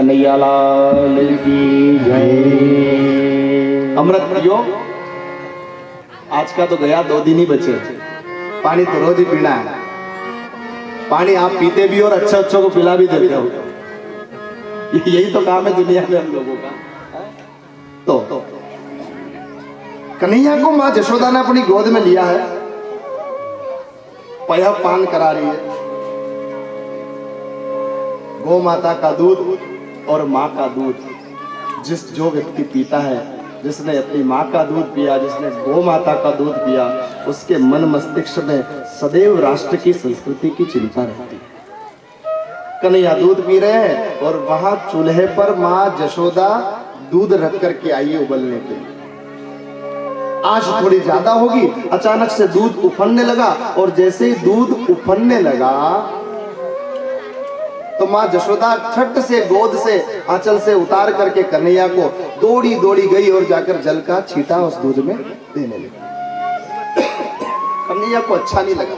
कन्हैया लाल की जय। अमृत पियो, आज का तो गया, 2 दिन ही बचे। पानी तो रोज ही पीना है। पानी आप पीते भी और अच्छे अच्छों को पिला भी देते हो। यही तो काम है दुनिया में हम लोगों का। तो कन्हैया को माँ यशोदा ने अपनी गोद में लिया है, पया पान करा रही है। गौ माता का दूध और माँ का दूध जो व्यक्ति पीता है, जिसने अपनी माँ का दूध पिया, जिसने गौ माता का दूध पिया, उसके मन मस्तिष्क में सदैव राष्ट्र की संस्कृति की चिंता रहती है। कन्हैया दूध पी रहे हैं और वहां चूल्हे पर माँ यशोदा दूध रख करके आई है उबलने के लिए। आज थोड़ी ज्यादा होगी, अचानक से दूध उफनने लगा और जैसे ही दूध उफनने लगा तो माँ यशोदा छट से गोद से आंचल से उतार करके कन्हैया को दौड़ी दौड़ी गई और जाकर जल का छींटा उस दूध में देने लगी। कन्हैया को अच्छा नहीं लगा।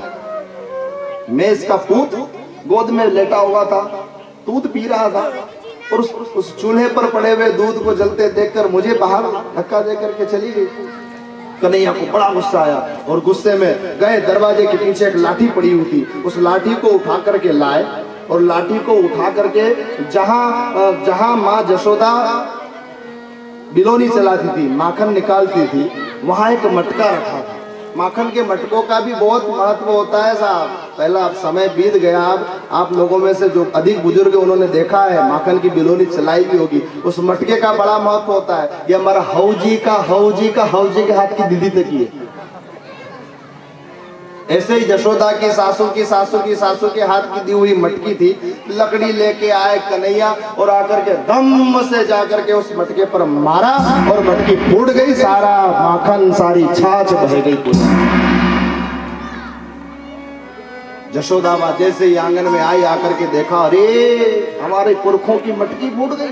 मैं इसका पूत गोद में लेटा हुआ था, दूध पी रहा था और उस चूल्हे पर पड़े हुए दूध को जलते देखकर मुझे बाहर धक्का देकर के चली गई। कन्हैया को बड़ा गुस्सा आया और गुस्से में गए, दरवाजे के पीछे एक लाठी पड़ी हुई थी, उस लाठी को उठा करके लाए और लाठी को उठा करके जहां माँ यशोदा बिलोनी चलाती थी, माखन निकालती थी, वहां एक मटका रखा था। माखन के मटकों का भी बहुत महत्व होता है साहब। पहला समय बीत गया, आप लोगों में से जो अधिक बुजुर्ग उन्होंने देखा है, माखन की बिलोनी चलाई भी होगी। उस मटके का बड़ा महत्व होता है। ये हमारा हौजी के हाथ की दीदी तक है। ऐसे ही यशोदा की सासू के हाथ की दी हुई मटकी थी। लकड़ी लेके आए कन्हैया और आकर के दम से जाकर के उस मटके पर मारा और मटकी फूट गई। सारा माखन, सारी छाछ बह गई पूरी। यशोदा माँ जैसे ही आंगन में आई, आकर के देखा, अरे हमारे पुरखों की मटकी फूट गई।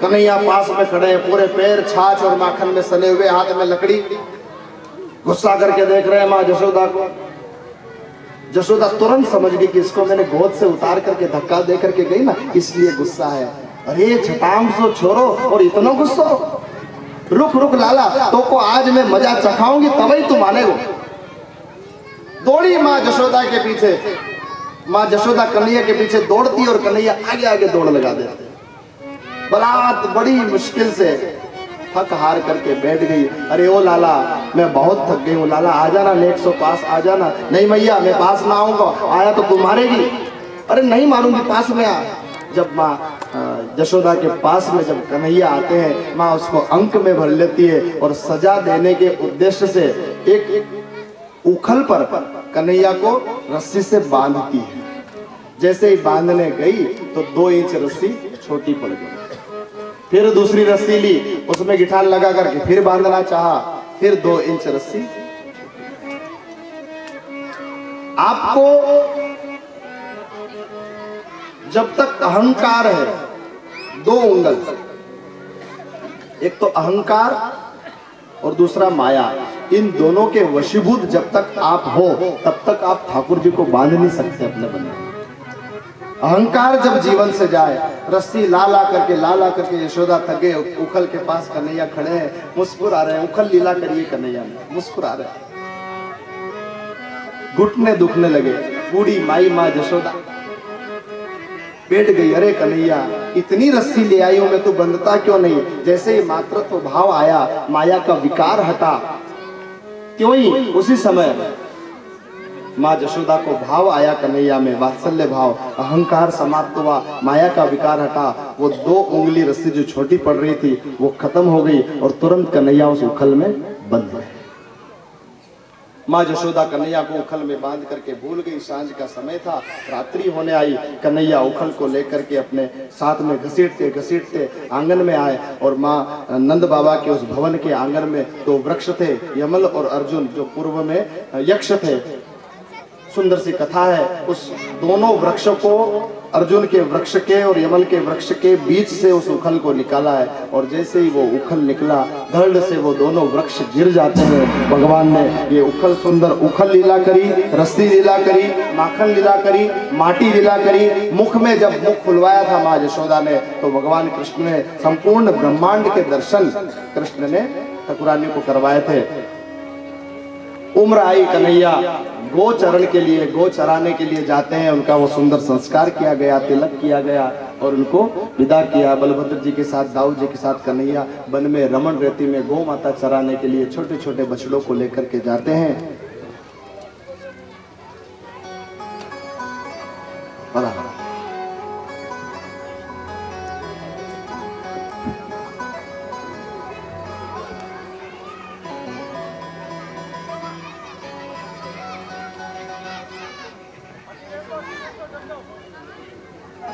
कन्हैया पास में खड़े हैं, पूरे पैर छाछ और माखन में सने हुए, हाथ में लकड़ी। गुस्सा करके देख रहे हैं माँ यशोदा को। यशोदा तुरंत समझ गई कि इसको मैंने गोद से उतार करके धक्का दे करके गई ना, इसलिए गुस्सा है। अरे छटांग सो छोरो और इतना गुस्सा, रुक लाला, तो को आज मैं मजा चखाऊंगी तभी तू मानेगो। दौड़ी माँ यशोदा के पीछे। माँ यशोदा कन्हैया के पीछे दौड़ती और कन्हैया आगे आगे दौड़ लगा देते। बड़ी मुश्किल से थक हार करके बैठ गई। अरे ओ लाला, मैं बहुत थक गई हूँ, लाला आ जाना, नेट सो पास आ जाना। नहीं मैया, मैं पास ना आऊंगा, आया तो तू मारेगी। अरे नहीं मारूंगी, पास में आ। जब माँ यशोदा के पास में जब कन्हैया आते हैं, माँ उसको अंक में भर लेती है और सजा देने के उद्देश्य से एक उखल पर कन्हैया को रस्सी से बांधती है। जैसे ही बांधने गई तो 2 इंच रस्सी छोटी पड़ गई। फिर दूसरी रस्सी ली, उसमें गिठान लगा करके फिर बांधना चाहा, फिर 2 इंच रस्सी। आपको जब तक अहंकार है, 2 उंगल, एक तो अहंकार और दूसरा माया, इन दोनों के वशीभूत जब तक आप हो, तब तक आप ठाकुर जी को बांध नहीं सकते अपने बंधन। अहंकार जब जीवन से जाए, रस्सी ला ला करके यशोदा थक गए। उखल के पास कन्हैया खड़े हैं, मुस्कुरा रहे हैं। उखल लीला करिए कन्हैया में, मुस्कुरा रहे हैं। घुटने दुखने लगे। बूढ़ी माई माँ यशोदा बैठ गई। अरे कन्हैया, इतनी रस्सी ले आई हूं मैं, तू बंधता क्यों नहीं? जैसे ही मातृत्व भाव आया, माया का विकार हटा, क्यों ही उसी समय माँ यशोदा को भाव आया कन्हैया में, वात्सल्य भाव, अहंकार समाप्त हुआ, माया का विकार हटा। वो 2 उंगली रस्सी जो छोटी पड़ रही थी वो खत्म हो गई और तुरंत कन्हैया उस उखल में बंध गए। माँ यशोदा कन्हैया को उखल में बांध करके भूल गई। सांझ का समय था, रात्रि होने आई। कन्हैया उखल को लेकर के अपने साथ में घसीटते आंगन में आए और माँ नंद बाबा के उस भवन के आंगन में 2 वृक्ष थे, यमल और अर्जुन, जो पूर्व में यक्ष थे। सुंदर सी कथा है। उस दोनों वृक्षों को अर्जुन के वृक्ष के और यमल के वृक्ष के बीच से उस उखल को निकाला है, और जैसे ही वो उखल निकला धड़ से वो दोनों वृक्ष गिर जाते हैं। भगवान ने ये उखल सुंदर उखल लीला करी, रस्सी लीला करी, माखन लीला करी, माटी लीला करी। मुख में जब मुख खुलवाया था माँ यशोदा ने, तो भगवान कृष्ण ने संपूर्ण ब्रह्मांड के दर्शन कृष्ण ने ठाकुरानी को करवाए थे। उम्र आई कन्हैया गो चरण के लिए, गो चराने के लिए जाते हैं। उनका वो सुंदर संस्कार किया गया, तिलक किया गया और उनको विदा किया। बलभद्र जी के साथ, दाऊद जी के साथ कन्हैया वन में रमण रेती में गौ माता चराने के लिए छोटे छोटे बछड़ों को लेकर के जाते हैं।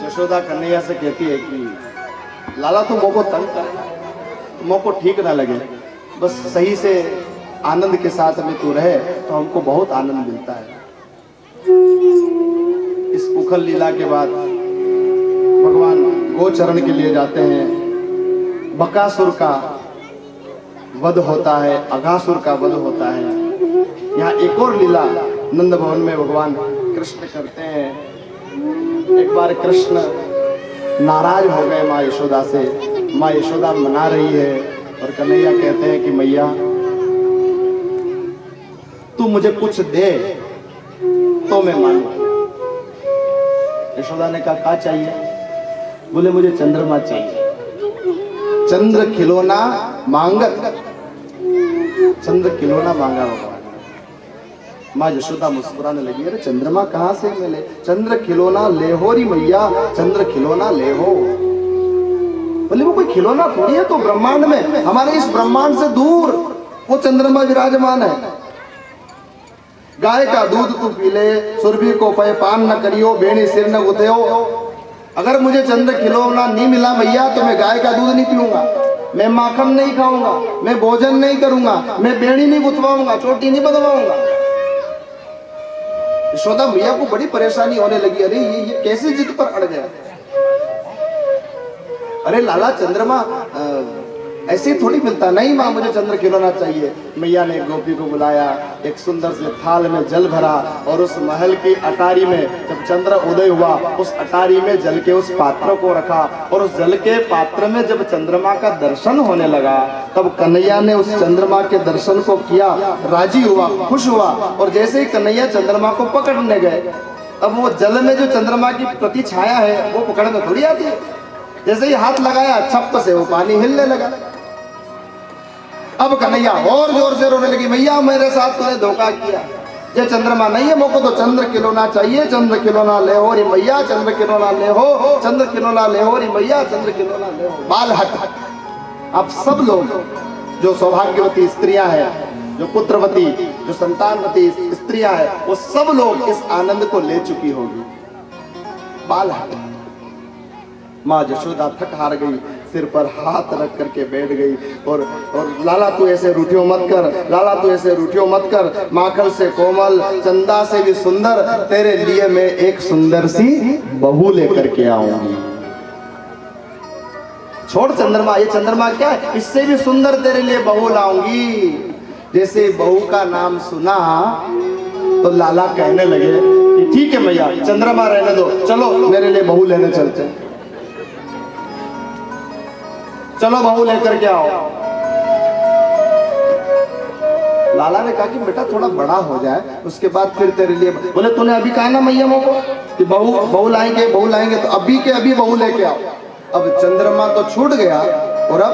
यशोदा कन्हैया से कहती है कि लाला तो मोको तंग करे, मोको ठीक ना लगे, बस सही से आनंद के साथ में तू रहे तो हमको बहुत आनंद मिलता है। इस उखल लीला के बाद भगवान गोचरण के लिए जाते हैं। बकासुर का वध होता है, अघासुर का वध होता है। यहाँ एक और लीला नंद भवन में भगवान कृष्ण करते हैं। एक बार कृष्ण नाराज हो गए माँ यशोदा से। माँ यशोदा मना रही है और कन्हैया कहते हैं कि मैया तू मुझे कुछ दे तो मैं मानूं। यशोदा ने कहा क्या चाहिए? बोले मुझे चंद्रमा चाहिए। चंद्र खिलौना मांगत, चंद्र खिलौना मांगा भगवान। माँ यशोदा मुस्कुराने लगी, अरे चंद्रमा कहाँ से मिले? चंद्र खिलौना ले हो री मैया, चंद्र खिलौना ले हो। बोले वो कोई खिलौना थोड़ी है, तो ब्रह्मांड में, हमारे इस ब्रह्मांड से दूर वो चंद्रमा विराजमान है। गाय का दूध तू पी ले, सुरभि को पय पान न करियो, बेणी सिर न गुथेओ। अगर मुझे चंद्र खिलौना नहीं मिला मैया तो मैं गाय का दूध नहीं पीऊंगा, मैं माखन नहीं खाऊंगा, मैं भोजन नहीं करूंगा, मैं बेणी नहीं गुथवाऊंगा, चोटी नहीं बंधवाऊंगा। यशोदा मैया को बड़ी परेशानी होने लगी। अरे ये कैसी जिद पर अड़ गया? अरे लाला चंद्रमा ऐसे थोड़ी मिलता। नहीं माँ मुझे चंद्र खिलौना चाहिए। मैया ने गोपी को बुलाया, एक सुंदर से थाल में जल भरा और उस महल की अटारी में जब चंद्र उदय हुआ उस अटारी में जल के उस पात्र को रखा, और उस जल के पात्र में जब चंद्रमा का दर्शन होने लगा तब कन्हैया ने उस चंद्रमा के दर्शन को किया, राजी हुआ, खुश हुआ। और जैसे ही कन्हैया चंद्रमा को पकड़ने गए, अब वो जल में जो चंद्रमा की प्रति छाया है वो पकड़ में थोड़ी आती है। जैसे ही हाथ लगाया छप से वो पानी हिलने लगा। अब कन्हैया और जोर से रोने लगी, मैया मेरे साथ तूने धोखा किया, ये चंद्रमा नहीं है, मोको तो चंद्र खिलौना चाहिए। चंद्र खिलौना ले हो री मैया, चंद्र खिलौना ले हो, चंद्र खिलौना ले हो री मैया, चंद्र खिलौना ले हो। बाल हट। अब सब लोग जो सौभाग्यवती स्त्रियां हैं, जो पुत्रवती, जो संतानवती स्त्रियां हैं, वो सब लोग इस आनंद को ले चुकी होगी। बाल हट। माँ यशोदा थक हार गई, सिर पर हाथ रख करके बैठ गई और लाला तू ऐसे रूठियो मत कर, लाला तू ऐसे रूठियो मत कर। माखन से कोमल, चंदा से भी सुंदर, तेरे लिए मैं एक सुंदर सी बहू लेकर के आऊंगी। छोड़ चंद्रमा, ये चंद्रमा क्या है, इससे भी सुंदर तेरे लिए बहू लाऊंगी। जैसे बहू का नाम सुना तो लाला कहने लगे कि ठीक है मैया चंद्रमा रहने दो, चलो मेरे लिए बहू लेने चलते हैं। चलो बहू लेकर के आओ। लाला ने कहा कि बेटा थोड़ा बड़ा हो जाए उसके बाद फिर तेरे लिए। बोले तूने अभी कहा ना मैया को कि बहू लाएंगे, बहू लाएंगे, तो अभी के अभी बहू लेके आओ। अब चंद्रमा तो छूट गया और अब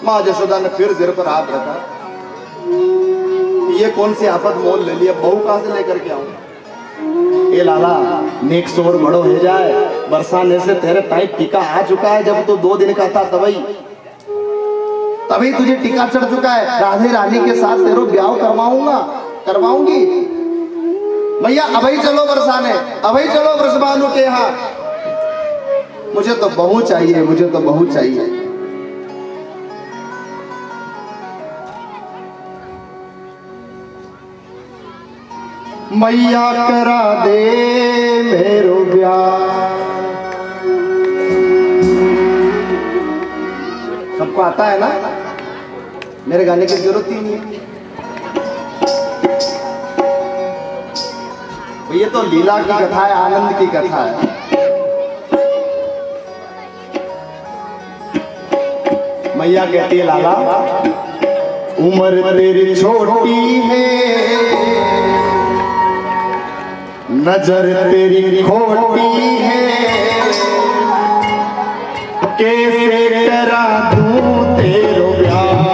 माँ यशोदा ने फिर सिर पर हाथ रखा, ये कौन सी आफत मोल ले लिया, बहू कहां से लेकर के आऊं? ए लाला नेक सोर बड़ो हो जाए, बरसाने से तेरे ताई टीका आ चुका है। जब तो 2 दिन का था तभी तुझे टीका चढ़ चुका है। राधे रानी के साथ तेरो ब्याह करवाऊंगी। भैया अभी चलो बरसाने, अभी चलो बरसबानु के यहाँ। मुझे तो बहू चाहिए, मुझे तो बहू चाहिए। मैया करा दे मेरो ब्याह। सबको आता है ना, मेरे गाने की जरूरत ही नहीं है। ये तो लीला की कथा है, आनंद की कथा है। मैया कहती है लाला उम्र तेरी छोटी है, नजर तेरी खोटी है, कैसे करा दूं तेरो ब्याह।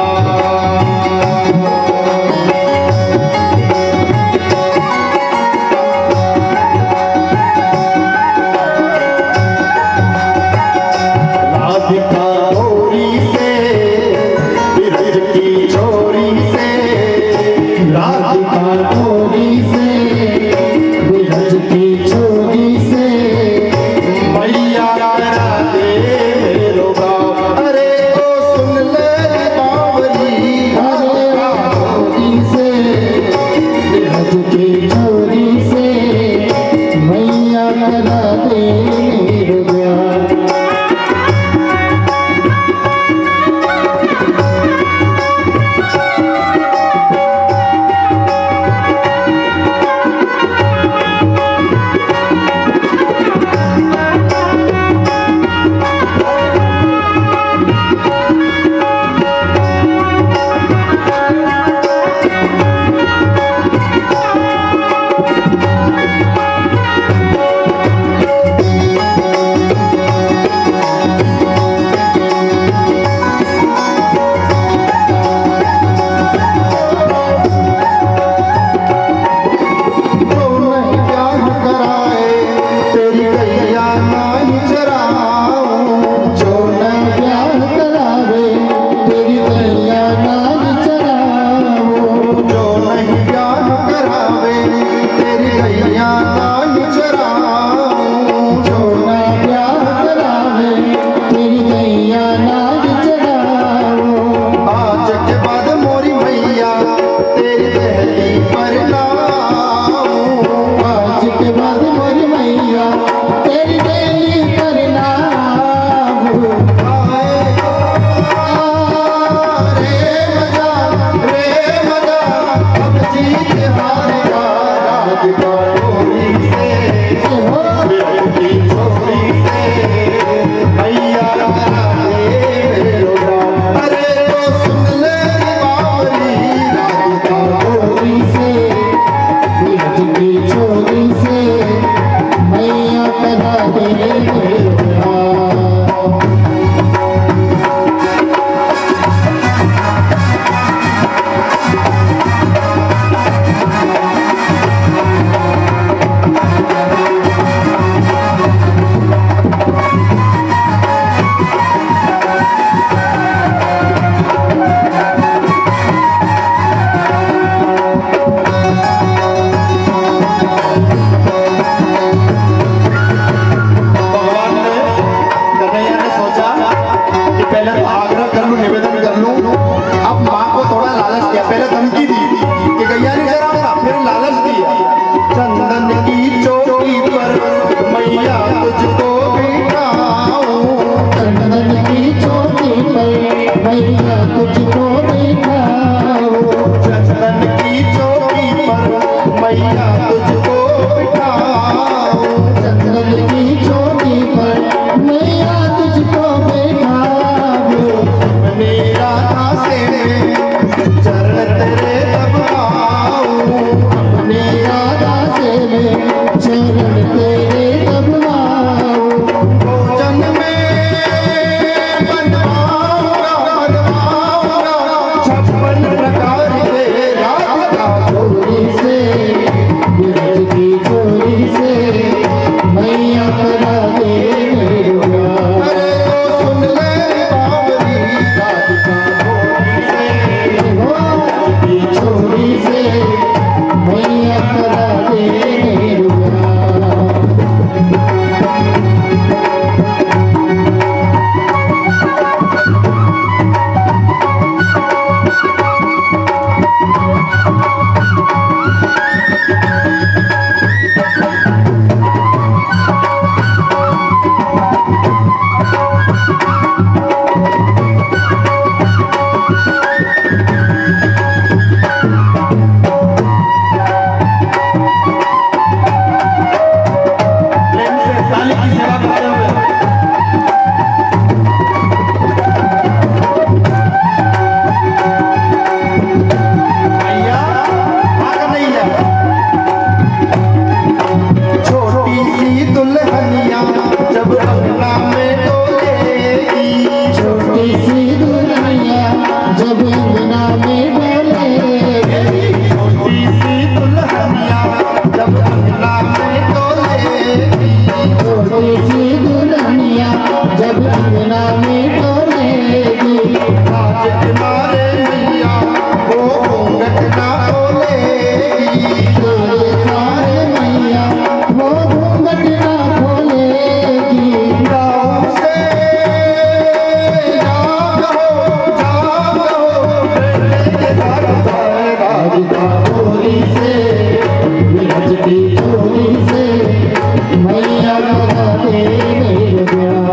मैया करा दे मेरे ब्याह।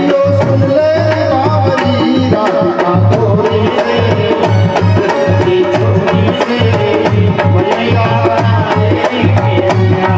तो सुन ले बावली राधिका तोरी से, की छोटी से मैया करा दे मेरे ब्याह।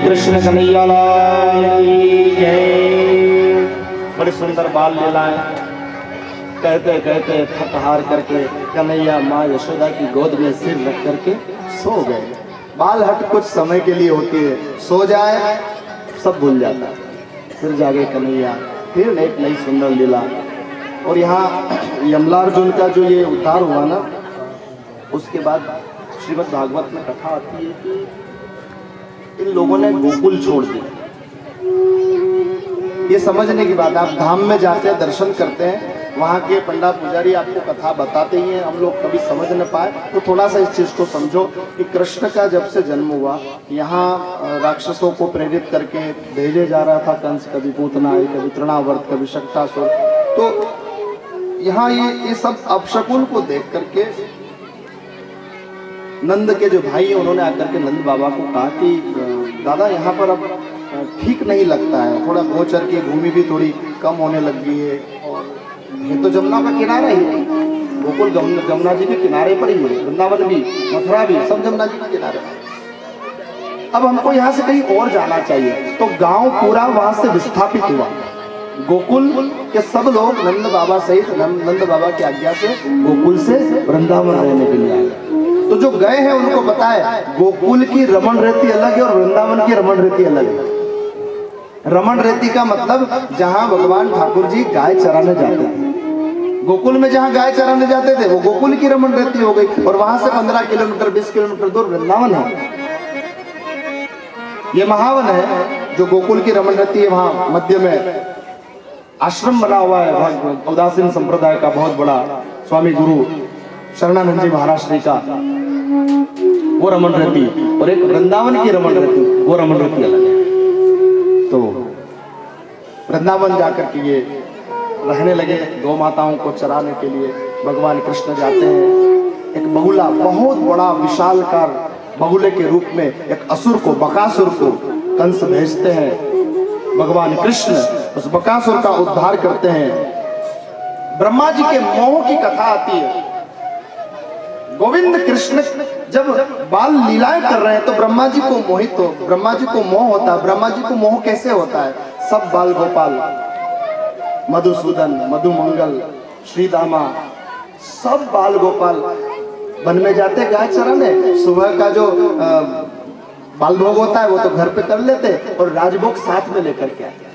कृष्ण कन्हैया लाल की जय। बड़ी सुंदर बाल लीलाएं कहते कहते थक हार करके कन्हैया माँ यशोदा की गोद में सिर रख करके सो गए। बाल हट कुछ समय के लिए होती है, सो जाए सब भूल जाता है, फिर जागे कन्हैया, फिर एक नई सुंदर लीला। और यहाँ यमलार्जुन का जो ये उद्धार हुआ ना, उसके बाद श्रीमद् भागवत में कथा आती है कि इन लोगों ने गोकुल छोड़ दिया। ये समझने की बात, आप धाम में जाते हैं, दर्शन करते हैं, वहाँ के पंडा पुजारी आपको कथा बताते ही हैं, हम लोग कभी समझ न पाए तो थोड़ा सा इस चीज़ को समझो कि कृष्ण का जब से जन्म हुआ, यहाँ राक्षसों को प्रेरित करके भेजे जा रहा था कंस, कभी पूतना आई, कभी तृणावर्त, कभी शक्तासुर। तो यहाँ ये सब अपशकुन को देख करके नंद के जो भाई हैं उन्होंने आकर के नंद बाबा को कहा कि दादा यहाँ पर अब ठीक नहीं लगता है, थोड़ा गोचर की भूमि भी थोड़ी कम होने लग गई है, और ये तो जमुना का किनारा ही है, गोकुल जमुना जी के किनारे पर ही है, वृंदावन भी, मथुरा भी, सब जमुना जी के किनारे। अब हमको यहाँ से कहीं और जाना चाहिए, तो गांव पूरा वहां से विस्थापित हुआ। गोकुल के सब लोग नंद बाबा सहित नंद बाबा की आज्ञा से गोकुल से वृंदावन रहने के लिए आए। तो जो गए हैं उनको पता है गोकुल की रमण रेती अलग है और वृंदावन की रमण रेती अलग है। रमण रेती का मतलब जहां भगवान ठाकुर जी गाय चराने जाते थे, गोकुल में जहां गाय चराने जाते थे वो गोकुल की रमण रेती हो गई, और वहां से 15 किलोमीटर 20 किलोमीटर दूर वृंदावन है। ये महावन है जो गोकुल की रमण रेती है, वहां मध्य में आश्रम बना हुआ है उदासीन संप्रदाय का बहुत बड़ा, स्वामी गुरु शरणानंद जी महाराज श्री का, वो रमण रहती, और एक वृंदावन की रमण रहती, वो रमण रहती अलग है। तो वृंदावन जाकर के ये रहने लगे, गौ माताओं को चराने के लिए भगवान कृष्ण जाते हैं। एक बहुला, बहुत बड़ा विशालकार बहुले के रूप में एक असुर को, बकासुर को कंस भेजते हैं। भगवान कृष्ण उस बकासुर का उद्धार करते हैं। ब्रह्मा जी के मोह की कथा आती है। गोविंद कृष्ण जब बाल लीलाएं कर रहे हैं तो ब्रह्मा जी को मोहित हो, ब्रह्मा जी को मोह होता है। ब्रह्मा जी को मोह कैसे होता है? सब बाल गोपाल, मधुसूदन, मधुमंगल, श्रीदामा, सब बाल गोपाल वन में जाते गाय चराने। सुबह का जो बाल भोग होता है वो तो घर पे कर लेते, और राजभोग साथ में लेकर के आते।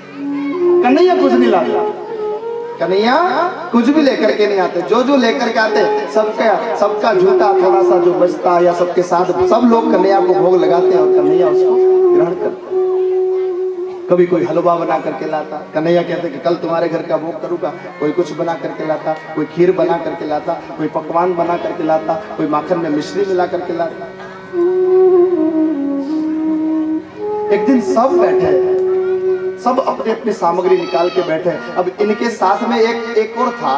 कन्हैया कुछ नहीं लाता, कन्हैया कुछ भी लेकर के नहीं आते। जो जो लेकर के आते सबका झूठा थोड़ा सा जो बचता या सबके साथ सब लोग कन्हैया को भोग लगाते हैं और कन्हैया उसको ग्रहण करते हैं। कभी कोई हलवा बना करके लाता, कन्हैया कहते कि कल तुम्हारे घर का भोग करूंगा, कोई कुछ बना करके लाता, कोई खीर बना करके लाता, कोई पकवान बना करके लाता, कोई माखन में मिश्री मिला करके लाता। एक दिन सब बैठे, सब अपनी अपनी सामग्री निकाल के बैठे। अब इनके साथ में एक और था,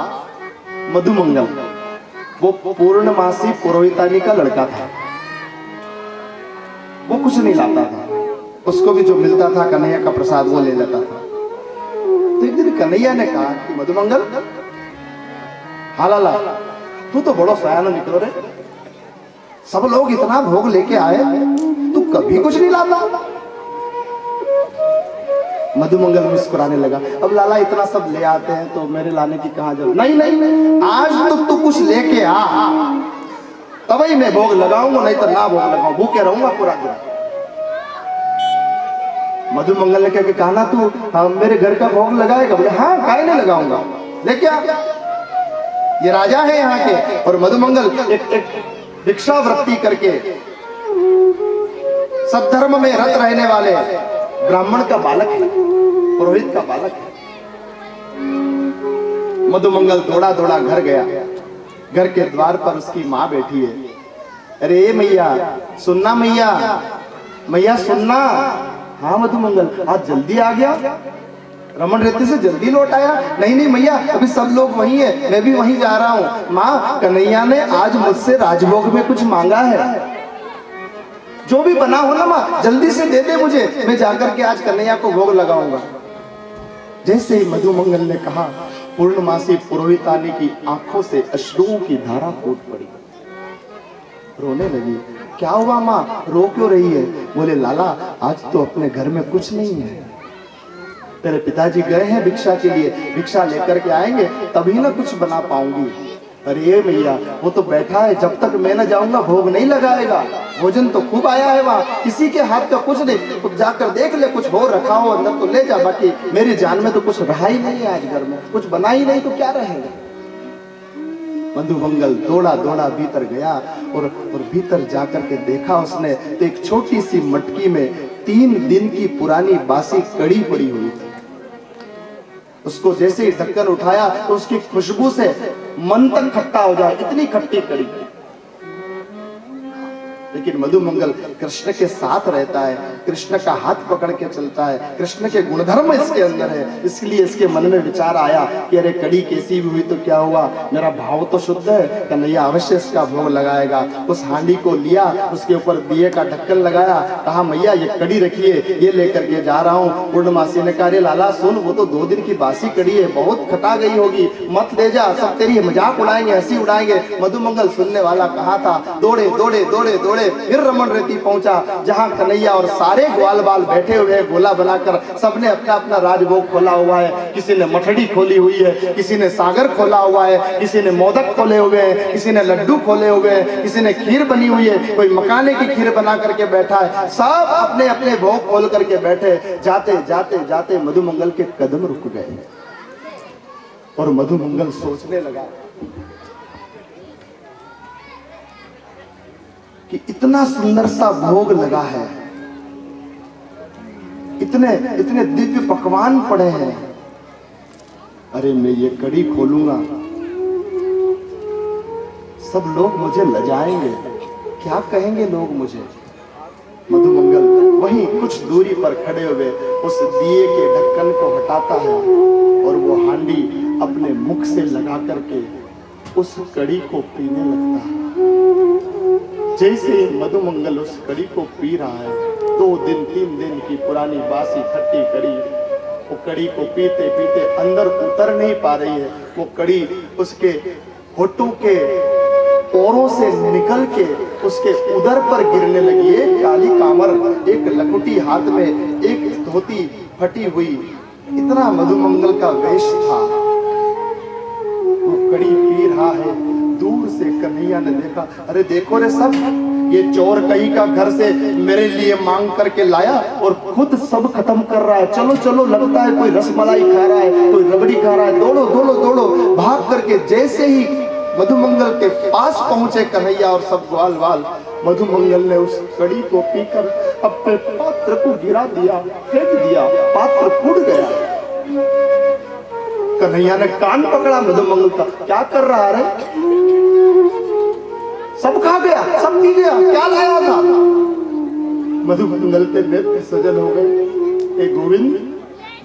मधुमंगल, वो पूर्णमासी पुरोहितानी का लड़का था। वो कुछ नहीं लाता था, उसको भी जो मिलता था कन्हैया का प्रसाद वो ले लेता था। तो एक दिन कन्हैया ने कहा कि मधुमंगल, हाँ लाला, तू तो बड़ो सयाना निकलो रे, सब लोग इतना भोग लेके आए, तू कभी कुछ नहीं लाता। मधुमंगल मुस्कुराने लगा। अब लाला इतना सब ले आते हैं तो मेरे लाने की कहां जरूरत? नहीं नहीं, आज तू कुछ लेके आ, तभी मैं भोग लगाऊंगा, नहीं तो ना भोग लगाऊं, भूखे रहूंगा पूरा दिन। मधुमंगल ने कहा ना तू मेरे घर का भोग लगाएगा? बोले हाँ, काहे नहीं लगाऊंगा, लेके आ, ये राजा है यहाँ के। और मधुमंगल एक भिक्षावृत्ति करके सब धर्म में रत रहने वाले ब्राह्मण का बालक है, पुरोहित का बालक है। मधुमंगल दौड़ा दौड़ा घर गया। घर के द्वार पर उसकी माँ बैठी है। अरे मैया सुनना, मैया मैया सुनना। हाँ मधुमंगल, आज जल्दी आ गया, रमन रेती से जल्दी लौट आया? नहीं नहीं मैया, अभी सब लोग वहीं है, मैं भी वहीं जा रहा हूँ। माँ, कन्हैया ने आज मुझसे राजभोग में कुछ मांगा है, जो भी बना हो ना माँ जल्दी से दे दे मुझे, मैं जाकर के आज कन्हैया को भोग लगाऊंगा। जैसे ही मधुमंगल ने कहा, पूर्णमासी पुरोहितानी की आंखों से अश्रुओं की धारा फूट पड़ी, रोने लगी। क्या हुआ माँ, रो क्यों रही है? बोले लाला, आज तो अपने घर में कुछ नहीं है, तेरे पिताजी गए हैं भिक्षा के लिए, भिक्षा लेकर के आएंगे तभी ना कुछ बना पाऊंगी। अरे मैया, वो तो बैठा है, जब तक मैं न जाऊंगा भोग नहीं लगाएगा। भोजन तो खूब आया है वहाँ, किसी के हाथ का कुछ नहीं, तो जाकर देख ले, कुछ हो रखा हो अंदर तो ले जा, बाकी मेरी जान में तो कुछ रहा ही नहीं है, आज घर में कुछ बना ही नहीं तो क्या रहेगा। मधुमंगल दौड़ा दौड़ा भीतर गया और भीतर जाकर के देखा उसने तो एक छोटी सी मटकी में 3 दिन की पुरानी बासी कड़ी पड़ी हुई थी। उसको जैसे ही ढक्कन उठाया तो उसकी खुशबू से मन तक खट्टा हो जाए, इतनी खट्टी कड़ी। लेकिन मधुमंगल कृष्ण के साथ रहता है, कृष्ण का हाथ पकड़ के चलता है, कृष्ण के गुणधर्म इसके अंदर है, इसलिए इसके मन में विचार आया कि अरे कड़ी कैसी भी हुई तो क्या हुआ, मेरा भाव तो शुद्ध है, कन्हैया अवश्य इसका भोग लगाएगा। उस हांडी को लिया, उसके ऊपर दिए का ढक्कन लगाया, कहा मैया ये कड़ी रखिए, ये लेकर के जा रहा हूँ। पूर्णमासी ने कहा, अरे लाला सुन, वो तो 2 दिन की बासी कड़ी है, बहुत खटा गई होगी, मत ले जा, सब तेरी मजाक उड़ाएंगे, हंसी उड़ाएंगे। मधुमंगल सुनने वाला कहाँ था, दौड़े दौड़े दौड़े दौड़े फिर रमन रेती पहुंचा, जहां कन्हैया और सारे ग्वाल बाल बैठे हुए हैं गोला बनाकर, सबने अपना अपना राजभोग खोला हुआ है। किसी ने मठड़ी खोली हुई है, किसी ने सागर खोला हुआ है, किसी ने मोदक खोले हुए हैं, किसी ने लड्डू खोले हुए हैं, किसी ने खीर बनी हुई है, कोई मकाने की खीर बना करके बैठा है। सब अपने अपने भोग खोल करके बैठे। जाते जाते जाते मधुमंगल के कदम रुक गए और मधुमंगल सोचने लगा कि इतना सुंदर सा भोग लगा है, इतने इतने दिव्य पकवान पड़े हैं, अरे मैं ये कड़ी खोलूंगा, सब लोग मुझे लजाएंगे, क्या कहेंगे लोग मुझे। मधुमंगल वहीं कुछ दूरी पर खड़े हुए उस दिए के ढक्कन को हटाता है और वो हांडी अपने मुख से लगा करके उस कड़ी को पीने लगता है। जैसे मधुमंगल उस कड़ी को पी रहा है, 2 दिन 3 दिन की पुरानी बासी खट्टी कड़ी, वो कड़ी को पीते पीते अंदर उतर नहीं पा रही है। वो कड़ी उसके होठों के पोरों से निकल के उसके उदर पर गिरने लगी। एक काली कामर, एक लकुटी हाथ में, एक धोती फटी हुई, इतना मधुमंगल का वेश था। वो कड़ी पी रहा है। दूर से कन्हैया ने देखा, अरे देखो रे सब, ये चोर कहीं का घर से मेरे लिए मांग करके लाया और खुद सब खत्म कर रहा है। चलो चलो, लगता है कोई रसमलाई खा रहा है, कोई रबड़ी खा रहा है, दौड़ो दौड़ो दौड़ो। भाग करके जैसे ही मधुमंगल के पास पहुंचे कन्हैया और सब ग्वाल बाल, मधुमंगल ने उस कड़ी को पीकर अपने पात्र को गिरा दिया, फेंक दिया, पात्र फूट गया। कन्हैया ने कान पकड़ा मधुमंगल का, क्या कर रहा है? सब खा गया, सब पी गया, क्या लाया था? मधुमंगल के नेत्र सजल हो गए। ए गोविंद,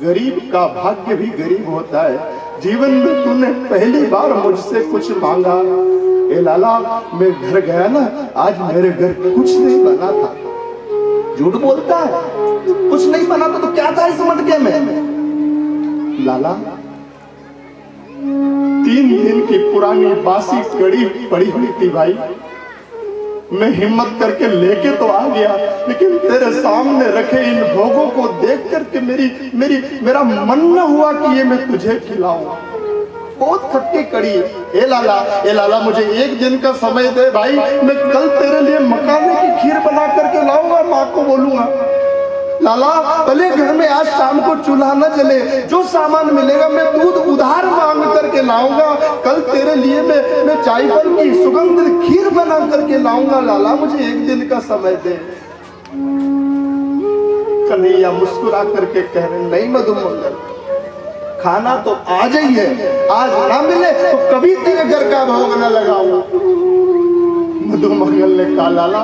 गरीब का भाग्य भी गरीब होता है। जीवन में तूने पहली बार मुझसे कुछ मांगा। ए लाला, मैं घर गया ना, आज मेरे घर कुछ नहीं बना था। झूठ बोलता है, कुछ नहीं बना था तो क्या था इस मटके में? लाला, 3 दिन की पुरानी बासी कड़ी पड़ी हुई थी भाई। मैं हिम्मत करके लेके तो आ गया, लेकिन तेरे सामने रखे इन भोगों को देख करके मेरा मन न हुआ कि ये मैं तुझे खिलाऊं। बहुत खट्टी कड़ी। ए लाला, मुझे 1 दिन का समय दे भाई, मैं कल तेरे लिए मकाने की खीर बना करके लाऊंगा, माँ को बोलूंगा। लाला, भले घर में आज शाम को चूल्हा न जले, जो सामान मिलेगा मैं दूध उधार मांग करके लाऊंगा। कल तेरे लिए मैं जायफल की सुगंधित खीर बना करके लाऊंगा। लाला, मुझे 1 दिन का समय दे। कन्हैया मुस्कुरा करके कह रहे, नहीं मधुमंगल, खाना तो आज ही है, आज ना मिले तो कभी तेरे घर का भोग न लगाऊं। मधुमंगल ने कहा, लाला,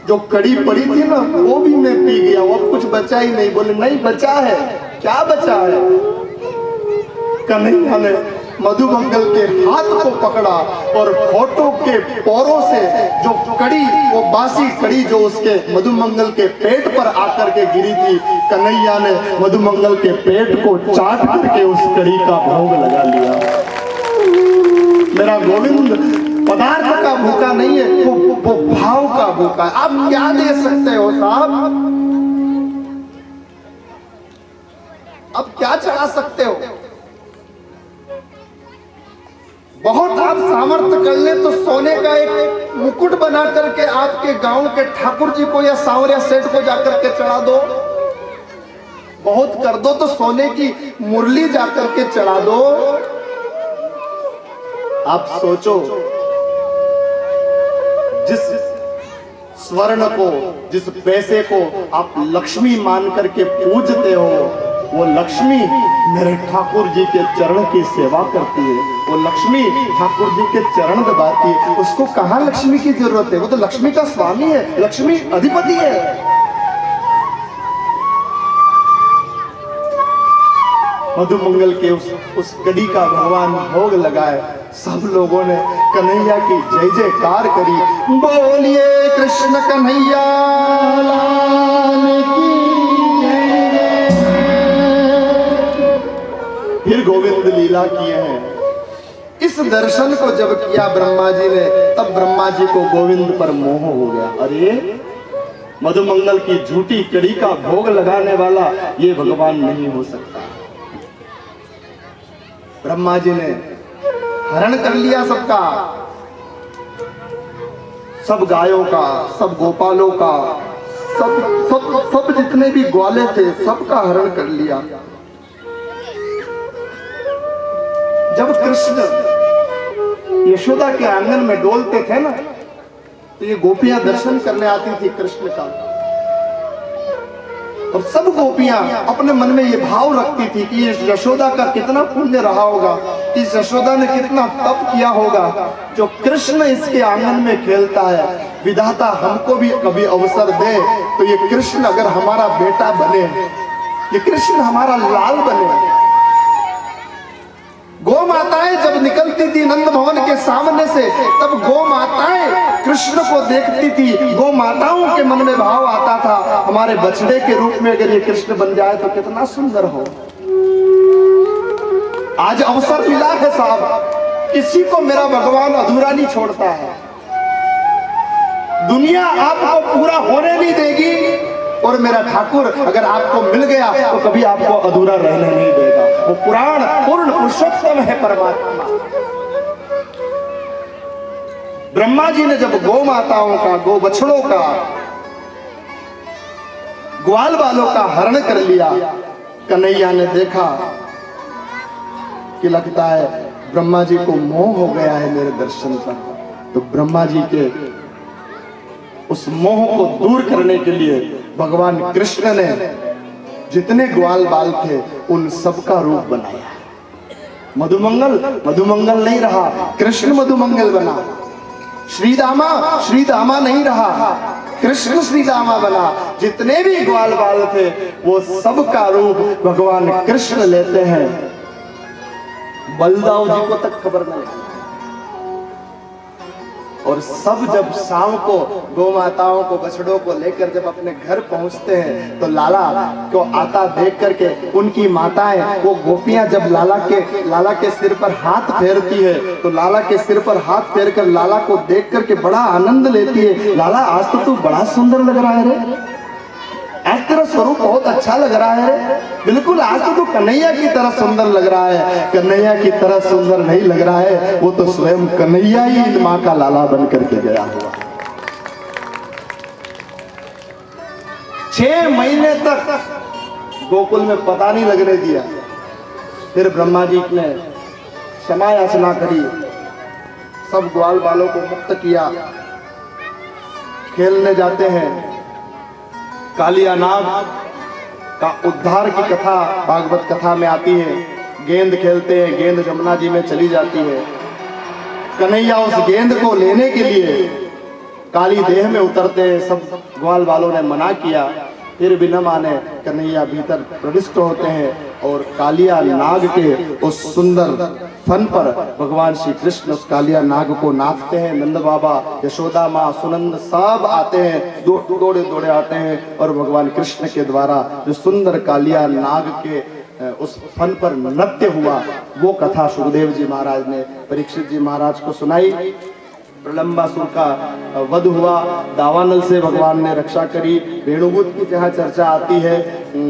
जो कड़ी पड़ी थी ना वो भी मैं पी गया, वो कुछ बचा ही नहीं। बोले, नहीं बचा है। क्या बचा है? कन्हैया ने मधुमंगल के हाथ को पकड़ा और होठों के पोरों से जो कड़ी, वो बासी कड़ी जो उसके मधुमंगल के पेट पर आकर के गिरी थी, कन्हैया ने मधुमंगल के पेट को चाट करके उस कड़ी का भोग लगा लिया। मेरा गोविंद पदार्थ का भूखा नहीं है, वो भाव का भूखा है। आप क्या दे सकते हो साहब? अब क्या चढ़ा सकते हो? बहुत आप सामर्थ्य कर ले तो सोने का एक मुकुट बना करके आपके गांव के ठाकुर जी को या सांवरिया सेठ को जाकर के चढ़ा दो। बहुत कर दो तो सोने की मुरली जाकर के चढ़ा दो। आप सोचो, जिस स्वर्ण को, जिस पैसे को आप लक्ष्मी मान करके पूजते हो, वो लक्ष्मी मेरे ठाकुर जी के चरण की सेवा करती है। वो लक्ष्मी ठाकुर जी के चरण दबाती है। उसको कहाँ लक्ष्मी की जरूरत है? वो तो लक्ष्मी का स्वामी है, लक्ष्मी अधिपति है। मधुमंगल के उस कड़ी का भगवान भोग लगाए। सब लोगों ने कन्हैया की जय जयकार करी। बोलिए कृष्ण कन्हैया लाल की जय। फिर गोविंद लीला किए हैं। इस दर्शन को जब किया ब्रह्मा जी ने, तब ब्रह्मा जी को गोविंद पर मोह हो गया। अरे, मधुमंगल की झूठी कड़ी का भोग लगाने वाला ये भगवान नहीं हो सकता। ब्रह्मा जी ने हरण कर लिया सबका, सब गायों का, सब गोपालों का, सब जितने भी ग्वाले थे सबका हरण कर लिया। जब कृष्ण यशोदा के आंगन में डोलते थे ना, तो ये गोपियां दर्शन करने आती थी कृष्ण का। और सब गोपियां अपने मन में ये भाव रखती थी कि इस यशोदा का कितना पुण्य रहा होगा, इस यशोदा ने कितना तप किया होगा, जो कृष्ण इसके आंगन में खेलता है। विधाता हमको भी कभी अवसर दे तो ये कृष्ण अगर हमारा बेटा बने, ये कृष्ण हमारा लाल बने। गौ माताएं जब निकलती थी नंद भवन के सामने से, तब गौ माताएं कृष्ण को देखती थी। गौ माताओं के मन में भाव आता था, हमारे बछड़े के रूप में अगर ये कृष्ण बन जाए तो कितना सुंदर हो। आज अवसर मिला है साहब, किसी को मेरा भगवान अधूरा नहीं छोड़ता है। दुनिया आपको पूरा होने नहीं देगी, और मेरा ठाकुर अगर आपको मिल गया तो कभी आपको अधूरा रहने नहीं देगा। वो पुराण पूर्ण पुरुषोत्तम है परमात्मा। ब्रह्मा जी ने जब गौ माताओं का, गौ बछड़ों का, ग्वाल बालों का हरण कर लिया, कन्हैया ने देखा कि लगता है ब्रह्मा जी को मोह हो गया है मेरे दर्शन पर। तो ब्रह्मा जी के उस मोह को दूर करने के लिए भगवान कृष्ण ने जितने ग्वाल बाल थे उन सबका रूप बनाया। मधुमंगल मधुमंगल नहीं रहा, कृष्ण मधुमंगल बना। श्रीदामा नहीं रहा, कृष्ण श्रीदामा बना। जितने भी ग्वाल बाल थे वो सबका रूप भगवान कृष्ण लेते हैं। बलदाऊ जी को तक खबर नहीं। और सब जब शाम को गौ माताओं को, बछड़ों को लेकर जब अपने घर पहुंचते हैं तो लाला को आता देख करके उनकी माताएं, वो गोपियां जब लाला के सिर पर हाथ फेरती है तो लाला के सिर पर हाथ फेर कर लाला को देख करके बड़ा आनंद लेती है। लाला आज तो तू बड़ा सुंदर लग रहा है रे, आज तेरा स्वरूप बहुत अच्छा लग रहा है रे, बिल्कुल आज तो तू कन्हैया की तरह सुंदर लग रहा है। कन्हैया की तरह सुंदर नहीं लग रहा है, वो तो स्वयं कन्हैया ही इन माँ का लाला बन करके गया हुआ। 6 महीने तक गोकुल में पता नहीं लगने दिया। फिर ब्रह्मा जी ने क्षमा याचना करी, सब ग्वाल बालों को मुक्त किया। खेलने जाते हैं। कालिया नाग का उद्धार की कथा भागवत कथा में आती है। गेंद खेलते हैं, गेंद जमुना जी में चली जाती है। कन्हैया उस गेंद को लेने के लिए काली देह में उतरते हैं। सब ग्वाल बालों ने मना किया, फिर भी न माने। कन्हैया भीतर प्रविष्ट होते हैं और कालिया नाग के उस सुंदर फन पर भगवान श्री कृष्ण उस कालिया नाग को नाचते हैं। नंद बाबा, यशोदा माँ, सुनंद सब आते हैं, दौड़े दौड़े आते हैं और भगवान कृष्ण के द्वारा जो सुंदर कालिया नाग के उस फन पर नृत्य हुआ वो कथा सुखदेव जी महाराज ने परीक्षित जी महाराज को सुनाई। प्रलंबासुर का वध हुआ, दावानल से भगवान ने रक्षा करी। वेणुगूत की जहाँ चर्चा आती है,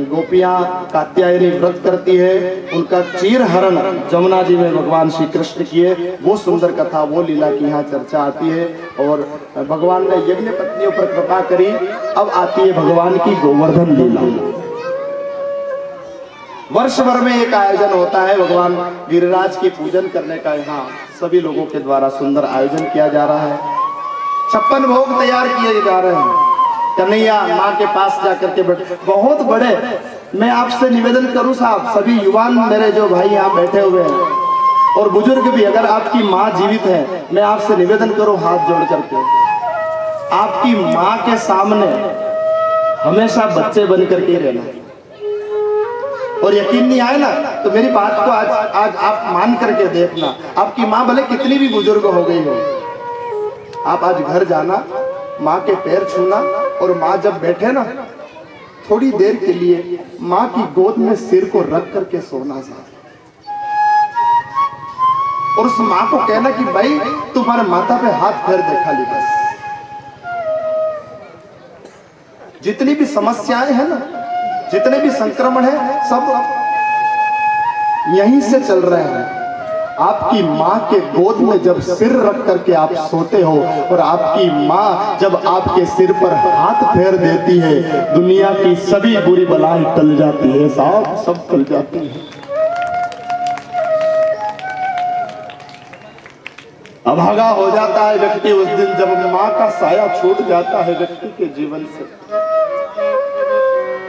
गोपियां कात्यायनी व्रत करती है, उनका चीर हरण जमुना जी में भगवान श्री कृष्ण किए, वो सुंदर कथा, वो लीला की यहाँ चर्चा आती है। और भगवान ने यज्ञ पत्नियों पर कृपा करी। अब आती है भगवान की गोवर्धन लीला। वर्ष भर में एक आयोजन होता है भगवान गिरिराज की पूजन करने का। यहाँ सभी लोगों के द्वारा सुंदर आयोजन किया जा रहा है। 56 भोग तैयार किए जा रहे हैं। कन्हैया माँ के पास जाकर के बैठे, बहुत बड़े। मैं आपसे निवेदन करूं साहब, सभी युवान मेरे जो भाई यहाँ बैठे हुए हैं और बुजुर्ग भी, अगर आपकी माँ जीवित है, मैं आपसे निवेदन करूं हाथ जोड़ करके, आपकी माँ के सामने हमेशा बच्चे बन करके ही रहना। और यकीन नहीं आए ना तो मेरी बात को आज आप मान करके देखना। आपकी माँ भले कितनी भी बुजुर्ग हो गई हो, आप आज घर जाना, माँ के पैर छूना और माँ जब बैठे ना थोड़ी देर के लिए माँ की गोद में सिर को रख करके सोना सा, और उस माँ को कहना कि भाई तुम्हारे माथा पे हाथ फेर दे खाली बस। जितनी भी समस्याएं हैं ना, जितने भी संक्रमण है, सब यहीं से चल रहे हैं। आपकी माँ के गोद में जब सिर रख करके आप सोते हो और आपकी माँ जब आपके सिर पर हाथ फेर देती है, दुनिया की सभी बुरी बलाएं टल जाती है साहब, सब टल जाती है। अभागा हो जाता है व्यक्ति उस दिन जब माँ का साया छूट जाता है व्यक्ति के जीवन से।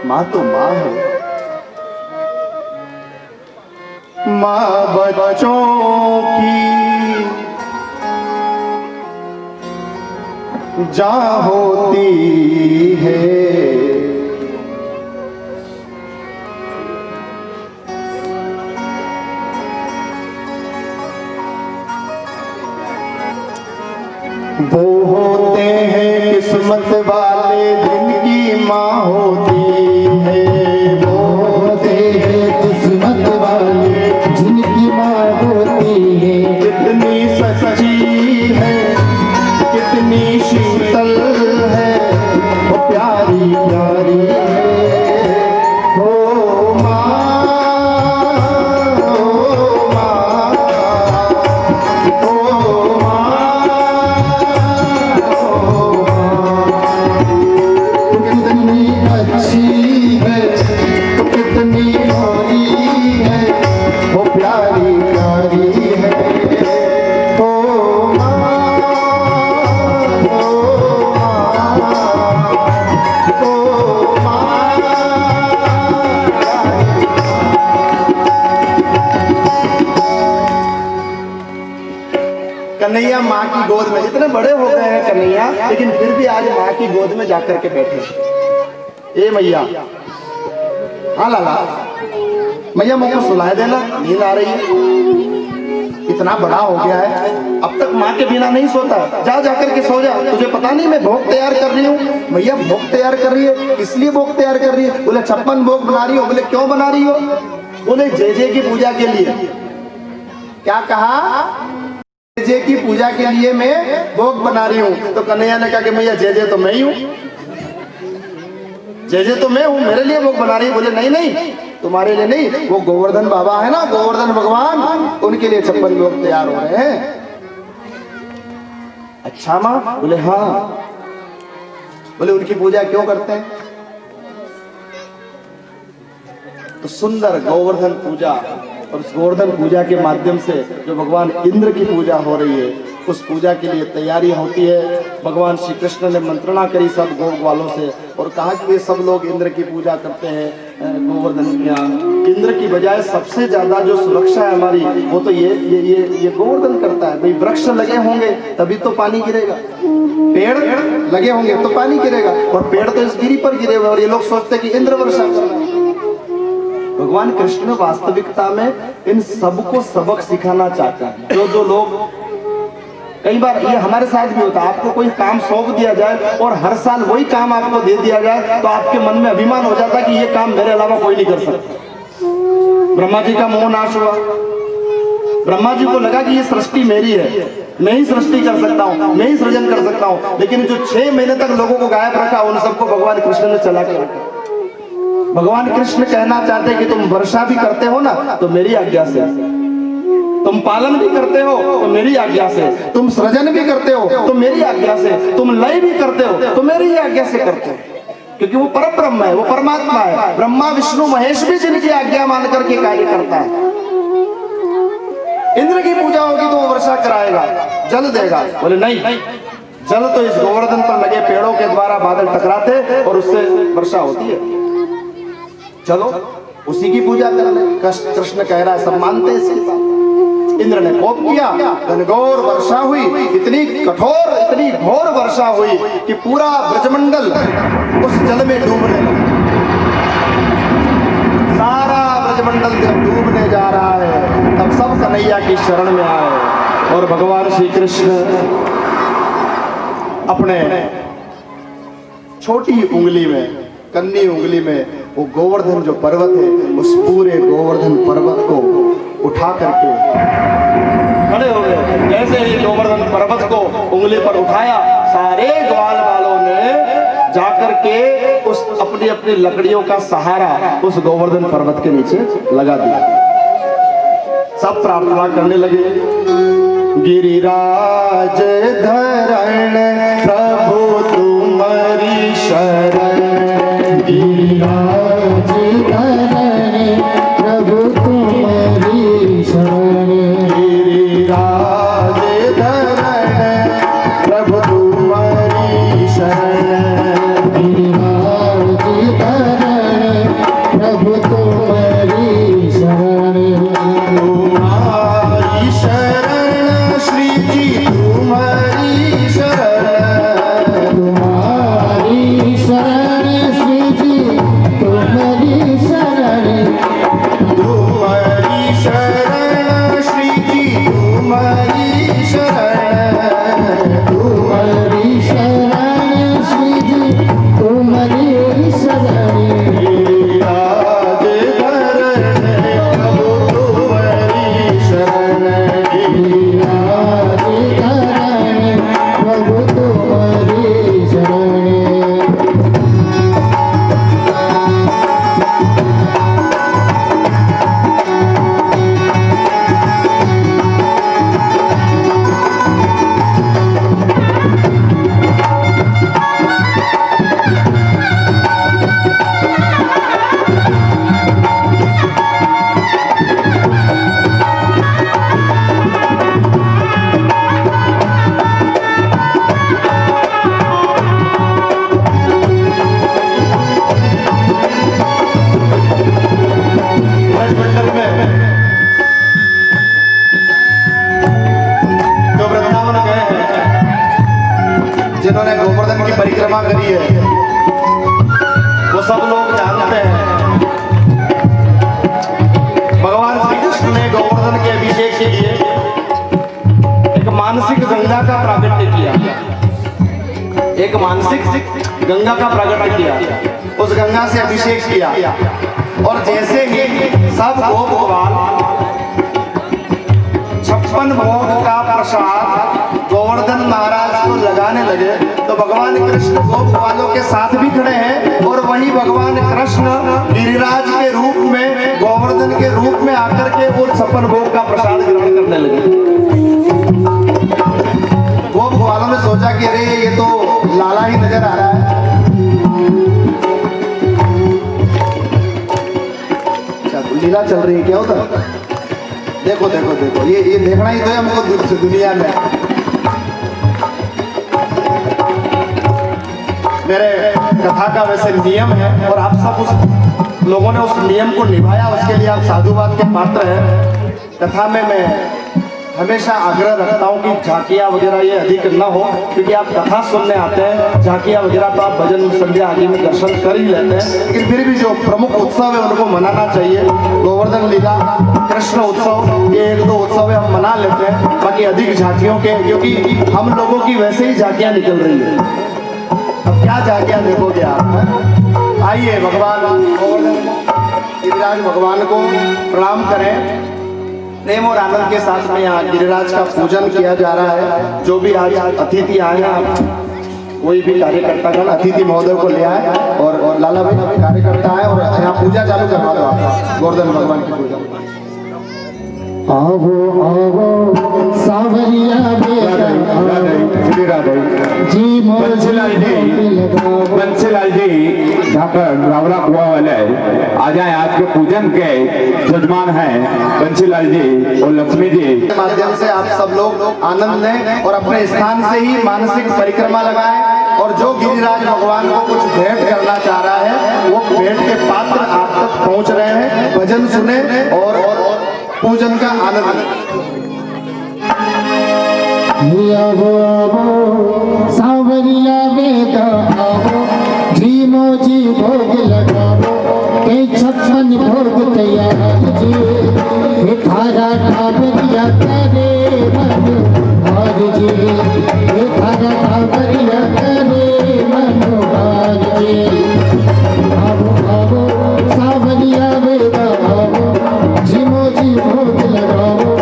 माँ तो माँ है। माँ बच्चों की जान होती है, वो होते हैं किस्मत वाले जिनकी माँ होती है। वो होते हैं किस्मत वाले जिनकी माँ होती है। कितनी सच्ची है, कितनी शीतल है, वो प्यारी प्यारी है। ओ माँ, ओ माँ, ओ माँ, कितनी अच्छी कन्हैया माँ की गोद में, इतने बड़े हो गए हैं कन्हैया, लेकिन फिर भी आज माँ की गोद में जाकर के बैठे। ए मैया, हाँ लाला, मैया मुझको सुलाए देना, नींद आ रही है। इतना बड़ा हो गया है, अब तक माँ के बिना नहीं सोता, जा जाकर के सो जा। तुझे पता नहीं मैं भोग तैयार कर रही हूँ। मैया भोग तैयार कर रही है, इसलिए भोग तैयार कर रही है। बोले 56 भोग बना रही हो। बोले क्यों बना रही हो? बोले जे की पूजा के लिए। क्या कहा? जे की पूजा के लिए मैं भोग बना रही हूँ। तो कन्हैया ने कहा कि मैया जे तो मैं ही हूँ, जे तो मैं हूँ, मेरे लिए भोग बना रही है। बोले नहीं नहीं, तुम्हारे लिए नहीं, वो गोवर्धन बाबा है ना, गोवर्धन भगवान, उनके लिए 56 भोग तैयार हो रहे हैं। अच्छा माँ? बोले हाँ। बोले उनकी पूजा क्यों करते हैं? तो सुंदर गोवर्धन पूजा, और उस गोवर्धन पूजा के माध्यम से जो भगवान इंद्र की पूजा हो रही है, उस पूजा के लिए तैयारी होती है। भगवान श्री कृष्ण ने मंत्रणा करी सब गोप वालों से और कहा कि ये सब लोग इंद्र की पूजा करते हैं गोवर्धन की। इंद्र की बजाय सबसे ज्यादा जो सुरक्षा है हमारी, वो तो ये गोवर्धन करता है। भाई वृक्ष लगे होंगे तभी तो पानी गिरेगा, पेड़ लगे होंगे तो पानी गिरेगा, और पेड़ तो इस गिरी पर गिरे हुए, और ये लोग सोचते हैं कि इंद्र वर्षा कर रहा है। भगवान कृष्ण वास्तविकता में इन सबको सबक सिखाना चाहता है। जो लोग, कई बार ये हमारे साथ भी होता है, आपको कोई काम सौंप दिया जाए और हर साल वही काम आपको दे दिया जाए, तो आपके मन में अभिमान हो जाता है कि ये काम मेरे अलावा कोई नहीं कर सकता। ब्रह्मा जी का मोह नाश हुआ। ब्रह्मा जी को लगा कि ये सृष्टि मेरी है, मैं ही सृष्टि कर सकता हूँ, मैं ही सृजन कर सकता हूँ। लेकिन जो 6 महीने तक लोगों को गायब रखा, उन सबको भगवान कृष्ण ने चला के रखा। भगवान कृष्ण कहना चाहते कि तुम वर्षा भी करते हो ना, तो मेरी आज्ञा से, तुम पालन भी करते हो तो मेरी आज्ञा से, तुम सृजन भी करते हो तो मेरी आज्ञा से, तुम लय भी करते हो तो मेरी ही आज्ञा से करते हो। क्योंकि वो परब्रह्म है, वो परमात्मा है। ब्रह्मा विष्णु महेश भी जिनकी आज्ञा मान करके कार्य करता है। इंद्र की पूजा होगी तो वो वर्षा कराएगा, जल देगा। बोले नहीं, जल तो इस गोवर्धन पर लगे पेड़ों के द्वारा बादल टकराते और उससे वर्षा होती है। चलो उसी की पूजा कर ले। कृष्ण कह रहा है, सब मानते हैं इसके साथ। इंद्र ने कोप किया, घनघोर वर्षा हुई, इतनी कठोर, इतनी घोर वर्षा हुई कि पूरा ब्रजमंडल उस जल में डूबने लगा। सारा ब्रजमंडल जब डूबने जा रहा है, तब सब कन्हैया की शरण में आए और भगवान श्री कृष्ण अपने छोटी उंगली में, कन्नी उंगली में वो गोवर्धन जो पर्वत है, उस पूरे गोवर्धन पर्वत को उठा करके खड़े हो गए। जैसे ही गोवर्धन पर्वत को उंगली पर उठाया, सारे ग्वाल वालों ने जाकर के उस अपनी अपनी लकड़ियों का सहारा उस गोवर्धन पर्वत के नीचे लगा दिया। सब प्रार्थना करने लगे। गिरिराज धरण प्रभु तुम्हारी शरण, गिरिराज धरण प्रभु तुम्हारी शरण, गिरिराज धरण प्रभु तुम्हारी शरण, गिरिराज धरण प्रभु तुम्हारी शरण, तुम्हारी शरण श्री जी तुम्हारी शरण, तुम्हारी शरण श्री जी तुम्हारी शरण, एक मानसिक गंगा का प्रकट किया, उस गंगा से अभिषेक किया और जैसे ही सब गोप ग्वाल 56 भोग का प्रसाद गोवर्धन महाराज को लगाने लगे तो भगवान कृष्ण गोप ग्वालों के साथ भी खड़े हैं और वही भगवान कृष्ण गिरिराज के रूप में गोवर्धन के रूप में आकर के वो 56 भोग का प्रसाद ग्रहण करने लगे। गोप ग्वालों ने सोचा कि अरे ये तो लाला ही नजर आ रहा है। क्या लीला चल रही है क्या उधर? देखो देखो देखो, ये देखना ही तो है हमको दुनिया में। मेरे कथा का वैसे नियम है और आप सब उस लोगों ने उस नियम को निभाया, उसके लिए आप साधुवाद के पात्र हैं। कथा में मैं हमेशा आग्रह रखता हूँ कि झांकियाँ वगैरह ये अधिक न हो, क्योंकि आप कथा सुनने आते हैं, झांकियाँ वगैरह तो आप भजन संध्या आदि में दर्शन कर ही लेते हैं, लेकिन फिर भी जो प्रमुख उत्सव है उनको मनाना चाहिए। गोवर्धन लीला, कृष्ण उत्सव, ये 1-2 उत्सव हम मना लेते हैं, बाकी अधिक झांकियों के, क्योंकि हम लोगों की वैसे ही झांकियाँ निकल रही है। अब क्या झांकियाँ देखोगे आप? आइए भगवान गोवर्धन गिरिराज भगवान को प्रणाम करें। प्रेम और आनंद के साथ में यहाँ गिरिराज का पूजन किया जा रहा है। जो भी आज अतिथि आए हैं, कोई भी कार्यकर्ता गण अतिथि महोदय को ले आए और लाला भाई कार्यकर्ता है और यहाँ पूजा चालू करवा दो आपका गोवर्धन भगवान की पूजा। आवो आवो सावरिया जी बंसीलाल जी ढाकर रावला कुआ वाले आ जाए। आज के पूजन के यजमान हैं बंसीलाल जी और लक्ष्मी जी के माध्यम से आप सब लोग आनंद लें और अपने स्थान से ही मानसिक परिक्रमा लगाएं और जो गिरिराज भगवान को कुछ भेंट करना चाह रहा है वो भेंट के पात्र आप तक पहुंच रहे हैं। भजन सुने और पूजन का आनंद लें। आवो आवो सावरिया वेदा आवो जीमो जी भोग लगावो के 56 भोग तैयार जी हे थारा कावरिया करे मनोहर जी हे थारा कावरिया करे मनोहर जी। आवो आवो सावरिया वेदा आवो जीमो जी भोग लगावो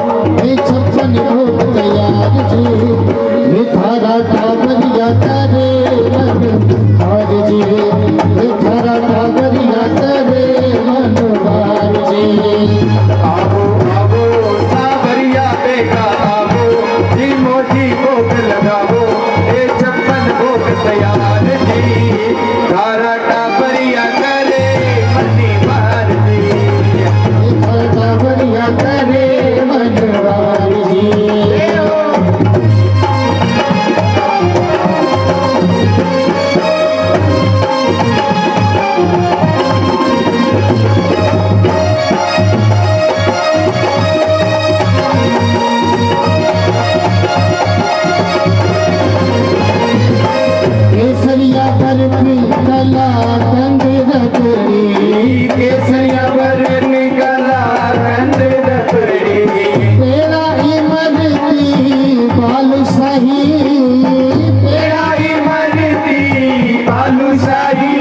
के 56 भोग तैयार जी हे थारा कावरिया करे मनोहर जी हे थारा कावरिया करे मनोहर जी। आवो आवो सावरिया बेटा आवो जीमो जी भोग लगावो ए 56 भोग तैयार जी धारा टाबरिया करे मनी मार जी हे थारा कावरिया करे मनोहर जी। केसरिया बर्फी कला कंद रतड़ी केसरिया बरनी गला कंद रतड़ी तेरा इमरती बालूशाही तेरा इमरती बालूशाही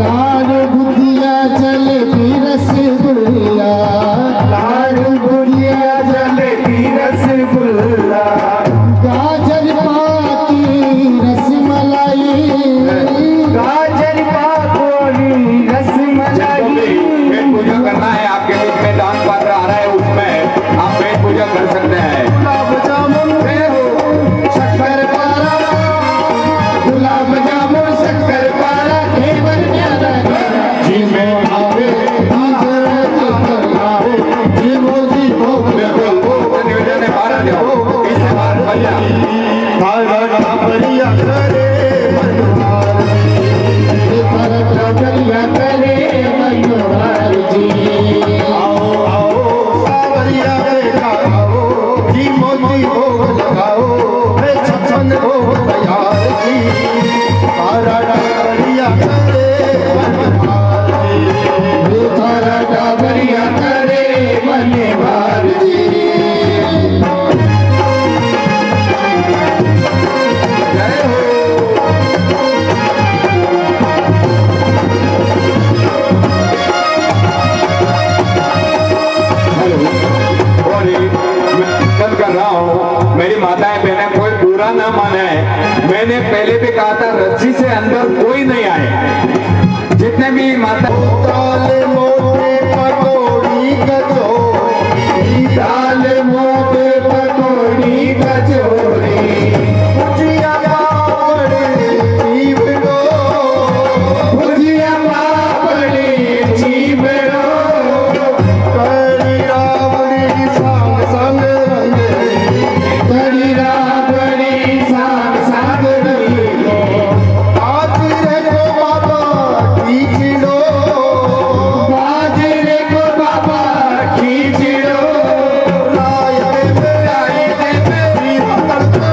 लाल बुधिया जलेबी रसगुल्ला लाल बुढ़िया जलेबी रसगुल्ला गाजर पाकी रसमलाई गाजर पाकोली रसमलाई। पेट पूजा करना है आपके बीच में दान पात्र आ रहा है, उसमें आप पेट पूजा कर सकते हैं। गुलाब जामुन शक्कर पारा गुलाब जामुन शक्कर पारा केवल प्यारा जी में आवे जीवो जी भोग बिल्कुल निवेदन है बाहर जाओ इससे बाहर भैया धारा कावरिया करे मनोहर जी। हे थारा कावरिया करे मनोहर जी। मैंने पहले भी कहा था रस्सी से अंदर कोई नहीं आए, जितने भी माता ताले मोटे पकौड़ी कचौड़ी, दाल मोटे पकौड़ी कचौड़ी, भुजिया पापड़ जीवड़ो, भुजिया पापड़ी चीवड़ो, कड़ी रावड़ी संग संग रंगली, कड़ी राबड़ी साग साग रंगलो, बाजरे को बाबा खींचड़ो, बाजरे को बाबा खींचड़ो, लाए में जीवा तड़को,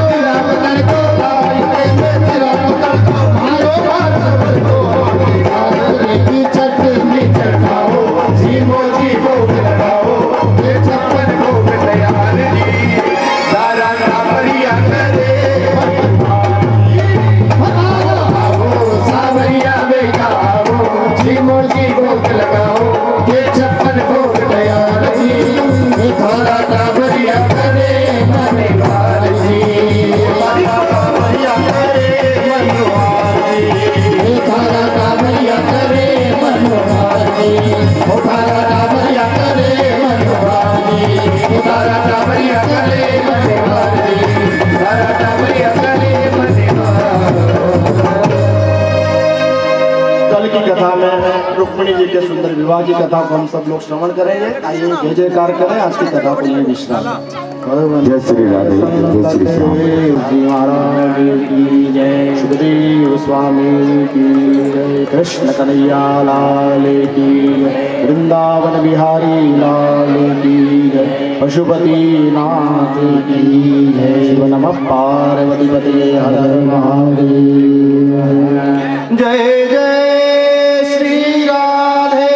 तड़को लाए में तेरा तड़को, मारो मारो बाजरे की चटनी चटाओ, जीवो जीवो लगाओ, ये छप्पन भोग तैयार जी, सारा कावड़िया करे आओ सावरिया बेटा आओ, जीमो जी भोग लगाओ, ये 56 भोग तैयार जी, ये थारा कावरिया करे मने वाल जी, बढ़िया करे मनोहार ये थारा कावरिया करे मनोहार जी, ओ थारा कावरिया करे मनोहार जी, ओ थारा कावरिया करे मनोहार जी, थारा कावरिया करे मनोहार। कल की कथा में रुक्मिणी जी के सुंदर विवाह की कथा को हम सब लोग श्रवण करेंगे। आइए जय जयकार करें। आज की कथा को ये विश्राम। जय श्री राधे, जय श्री श्याम। जी महाराज की जय, सुखदेव स्वामी की जय, कृष्ण कन्हैया लाल की जय, वृंदावन बिहारी लाल की जय, पशुपति नाथ की जय, शिव नमः पार्वती पतये हर हर महादेव। जय जय श्री राधे,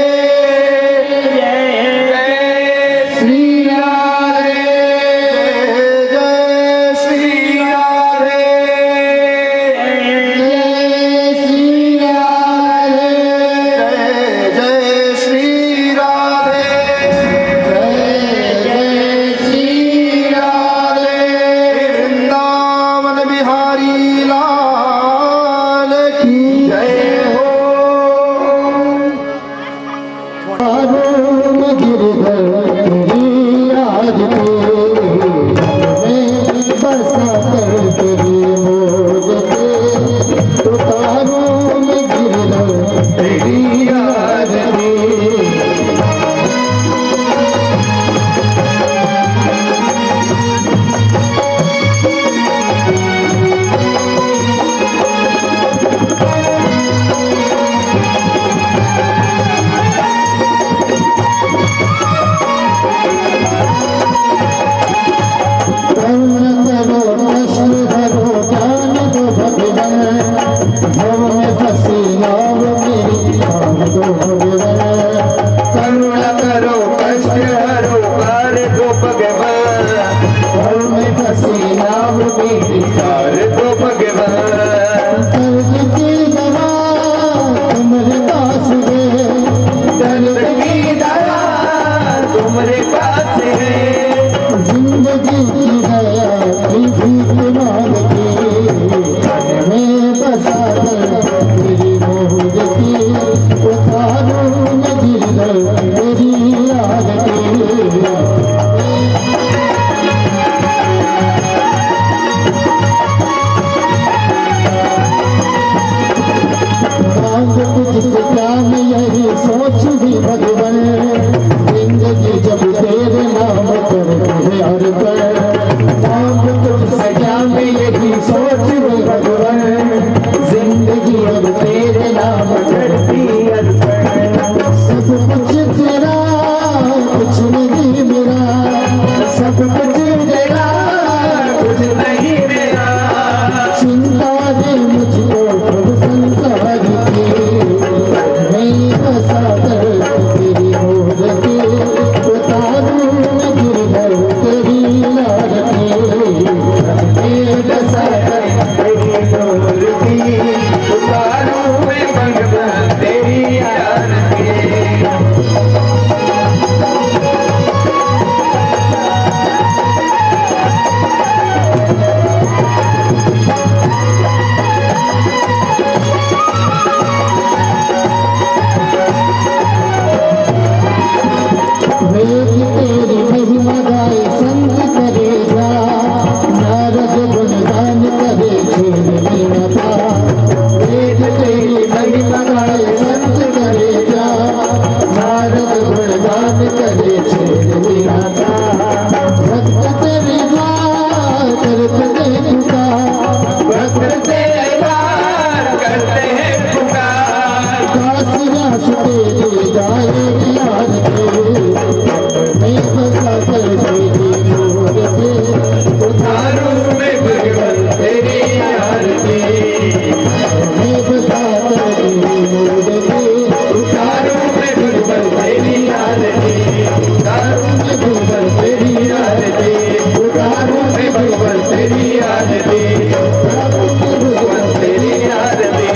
श्री राधे, जय जय श्री राधे, जय श्री राधे, जय जय श्री राधे, जय जय श्री राधे, वृंदावन बिहारी लाल की जय हो। अरुण गिरधर तेरी राज में बरसा कर तेरी मोद पे, तो तारों में गिरधर तेरी राज में। वेद तेरी महिमा गाए संत करे जा नारद गुणगान करे छेड़ लीना था वेद तेरी महिमा गाए संत करे जा नारद गुणगान करे छेड़ लीना था भक्त तेरे द्वार करते पुकार भक्त तेरे द्वार करते हैं पुकार दास दास तेरे गाए यार मैं बसा कर तेरी मूर्ति उतारू में भगवान तेरी आरती मैं बसा कर तेरी मूर्ति उतारू में भगवान तेरी आरती उतारू में भगवान तेरी आरती उतारू में भगवान तेरी आरती भगवान तेरी आरती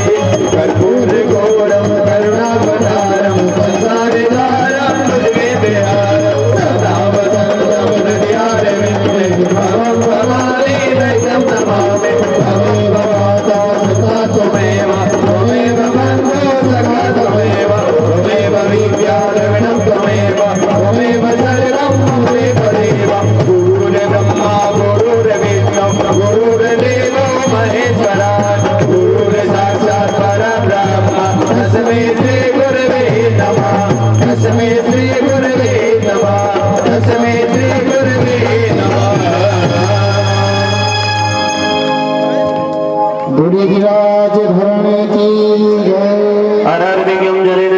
कर्पूर गौरम करुणावतारम संसारधारम तुझे बिहारम सदा वसंतम हृदयारविंदे भवं भवानी दैत्यं नमामि त्वमेव माता पिता त्वमेव त्वमेव बन्धुः सखा त्वमेव त्वमेव विद्यारविणं त्वमेव त्वमेव शरणं त्वमेव देव गुरुर्ब्रह्मा गुरुर्विष्णु गुरुर्देवो महेश्वरा गुरुर्साक्षात् परब्रह्म तस्मै श्री गुरवे नमः तस्मै श्री गुरवे नमः तस्मै श्री गुरवे नमः गिरिराज धरण की जय अनर्दिज्ञं जलेन